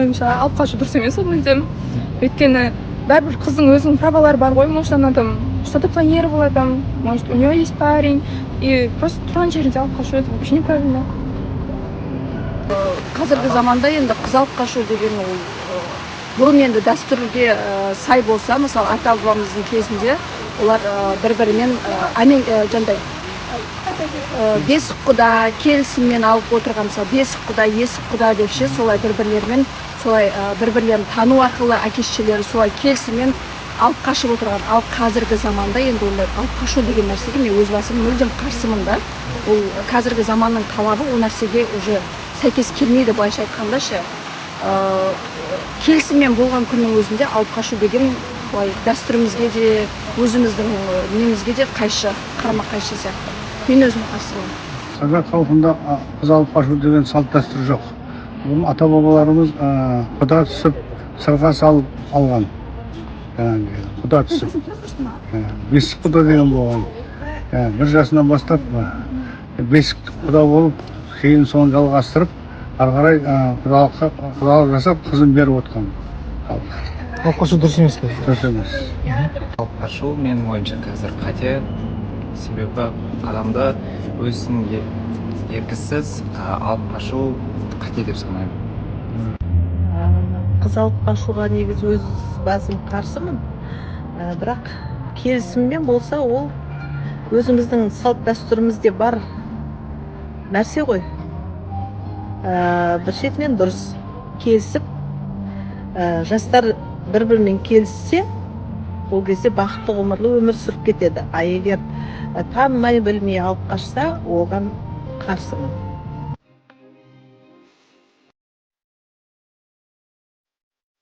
ойымша алып қашу дұрыс емес ол мүлдем. Өйткені бәрібір қыздың өзінің правалары бар ғой, может она там что-то планировала там, может у нее есть парень, и просто тұрған жерінде алып қашу это вообще неправильно. Қазіргі заманда енді қыз алып қашу деген ол бұрын енді дәстүрге сай болса, мысалы ата бабамыздың кезінде олар бір-бірімен жаңағыдай бесік құда келісіммен алып отырған, мысалы бесік құда, есік құда деп ше, солай бір-бірлерімен солай бір-бірлерін тану арқылы әке-шешелері солай келісіммен алып қашып отырған. Ал қазіргі заманда енді ондай алып қашу деген нәрсеге мен өз басым мүлдем қарсымын да. Ол қазіргі заманның талабы ол нәрсеге уже сәйкес келмейді, былайша айтқанда ше. Келісіммен болған күннің өзінде алып қашу деген былай дәстүрімізге де, өзіміздің немізге де қайшы, қарама-қайшы сияқты. Мен өзім қарсымын. Қазақ халқында қыз алып қашу деген салт дәстүр жоқ. Бұл ата-бабаларымыз құда түсіп, сырға салып алған. Құда түсіп. Бесік құда деген болған. Бір жасынан бастап бесік құда болып, кейін соны жалғастырып, ары қарай құдалық жасап қызын беріп отқан. Алып қашу дұрыс емес пе? Дұрыс емес. Алып қашу менің ойымша қазір қате. Себебі адамды өзінің еркісіз алып қашу қате деп санаймын. Қыз алып қашуға негізі өз басым қарсымын. Бірақ келісіммен болса ол өзіміздің салт дәстүрімізде бар нәрсе ғой. Бір шетінен дұрыс келісіп, жастар бір-бірімен келіссе, ол кезде бақытты ғұмырлы өмір сүріп кетеді. А егер танымай білмей алып қашса, оған қарсымын.